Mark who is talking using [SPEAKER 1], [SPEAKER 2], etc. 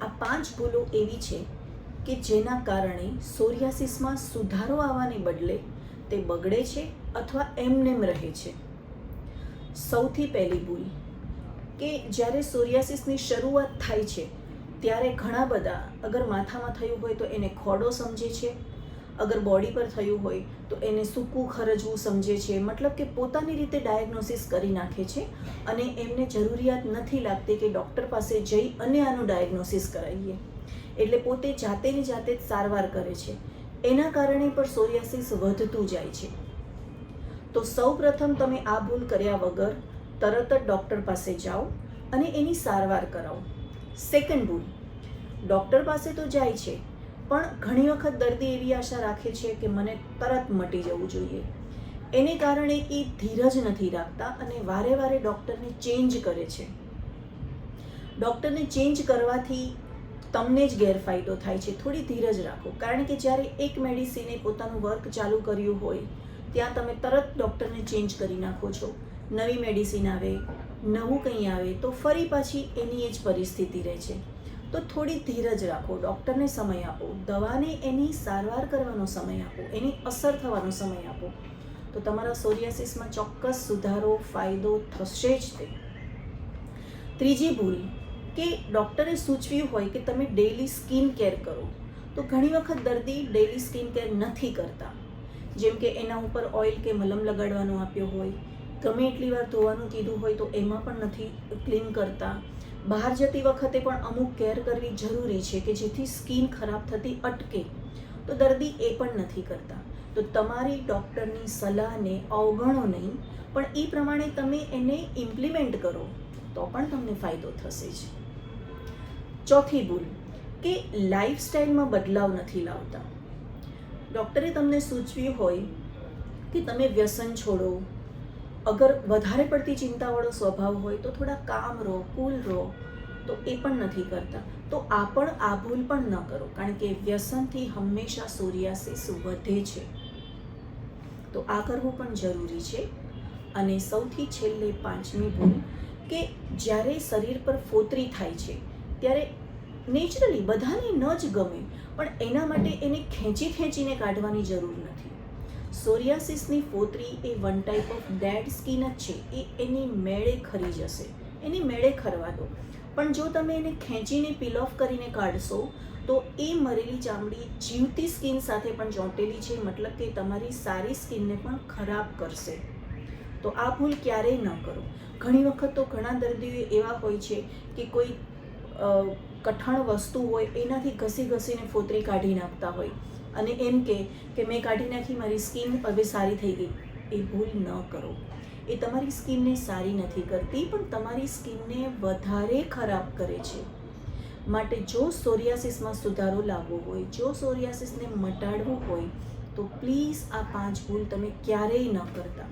[SPEAKER 1] આ 5 ભૂલો એવી છે કે જેના કારણે સોરિયાસિસમાં સુધારો આવવાને બદલે તે બગડે છે અથવા એમનેમ રહે છે. સૌથી પહેલી ભૂલ કે જ્યારે સોરિયાસિસની શરૂઆત થાય છે ત્યારે ઘણા બધા અગર માથામાં થયું હોય તો એને ખોડો સમજે છે, અગર બોડી પર થયું હોય તો એને સૂકું ખરજવું સમજે છે, મતલબ કે પોતાની રીતે ડાયગ્નોસિસ કરી નાખે છે અને એમને જરૂરિયાત નથી લાગતી કે ડૉક્ટર પાસે જઈ અને આનું ડાયગ્નોસિસ કરાવીએ, એટલે પોતે જાતે ને જાતે જ સારવાર કરે છે. એના કારણે પણ સોરિયાસિસ વધતું જાય છે. તો સૌપ્રથમ તમે આ ભૂલ કર્યા વગર તરત જ ડૉક્ટર પાસે જાઓ અને એની સારવાર કરાવો. સેકન્ડ ભૂલ, ડૉક્ટર પાસે તો જાય છે પણ ઘણી વખત દર્દી એવી આશા રાખે છે કે મને તરત મટી જવું જોઈએ. એને કારણે એ ધીરજ નથી રાખતા અને વારે વારે ડૉક્ટરને ચેન્જ કરે છે. ડૉક્ટરને ચેન્જ કરવાથી તમને જ ગેરફાયદો થાય છે. થોડી ધીરજ રાખો, કારણ કે જ્યારે એક મેડિસિને પોતાનું વર્ક ચાલુ કર્યું હોય ત્યાં તમે તરત ડૉક્ટરને ચેન્જ કરી નાખો છો. નવી મેડિસિન આવે, નવું કંઈ આવે તો ફરી પાછી એની એ જ પરિસ્થિતિ રહે છે. તો થોડી ધીરજ રાખો, ડૉક્ટરને સમય આપો, દવાને એની સારવાર કરવાનો સમય આપો, એની અસર થવાનો સમય આપો, તો તમારા સોરિયાસિસમાં ચોક્કસ સુધારો, ફાયદો થશે જ તે. ત્રીજી ભૂલ કે ડૉક્ટરે સૂચવ્યું હોય કે તમે ડેઇલી સ્કિન કેર કરો, તો ઘણી વખત દર્દી ડેઇલી સ્કિન કેર નથી કરતા. જેમ કે એના ઉપર ઓઇલ કે મલમ લગાડવાનો આપ્યો હોય, ગમે એટલી વાર ધોવાનું કીધું હોય તો એમાં પણ નથી ક્લીન કરતા. બહાર જતી વખતે પણ અમુક કેર કરવી જરૂરી છે કે જેથી સ્કિન ખરાબ થતી અટકે, તો દર્દી એ પણ નથી કરતા. તો તમારી ડૉક્ટરની સલાહને અવગણો નહીં, પણ એ પ્રમાણે તમે એને ઇમ્પ્લિમેન્ટ કરો તો પણ તમને ફાયદો થશે જ. ચોથી ભૂલ કે લાઈફસ્ટાઈલમાં બદલાવ નથી લાવતા. ડૉક્ટરે તમને સૂચવ્યું હોય કે તમે વ્યસન છોડો, અગર વધારે પડતી ચિંતાવાળો સ્વભાવ હોય તો થોડા કામ રહો, કૂલ રહો, તો એ પણ નથી કરતા. તો આ ભૂલ પણ ન કરો, કારણ કે વ્યસનથી હંમેશા સોરિયાસિસ વધે છે. તો આ કરવું પણ જરૂરી છે. અને સૌથી છેલ્લે 5મી ભૂલ કે જ્યારે શરીર પર ફોતરી થાય છે ત્યારે નેચરલી બધાને ન જ ગમે, પણ એના માટે એને ખેંચીને કાઢવાની જરૂર નથી. સોરિયાસિસની ફોતરી એ one type of dead skin જ છે, એ એની મેળે ખરી જશે, એની મેળે ખરવા દો. પણ જો તમે એને ખેંચીને પીલ ઓફ કરીને કાઢશો તો એ મરેલી ચામડી જીવતી સ્કિન સાથે પણ ચોંટેલી છે, મતલબ કે તમારી સારી સ્કિનને પણ ખરાબ કરશે. તો આ ભૂલ ક્યારેય ન કરો. ઘણી વખત તો ઘણા દર્દીઓ એવા હોય છે કે કોઈ કઠણ વસ્તુ હોય એનાથી ઘસીને ફોતરી કાઢી નાખતા હોય અને એમ કે મેં કાઢી નાખી, મારી સ્કિન હવે સારી થઈ ગઈ. એ ભૂલ ન કરો. એ તમારી સ્કિનને સારી નથી કરતી, પણ તમારી સ્કિનને વધારે ખરાબ કરે છે. માટે જો સોરિયાસિસમાં સુધારો લાવવો હોય, જો સોરિયાસિસને મટાડવું હોય તો પ્લીઝ આ 5 ભૂલ તમે ક્યારેય ન કરતા.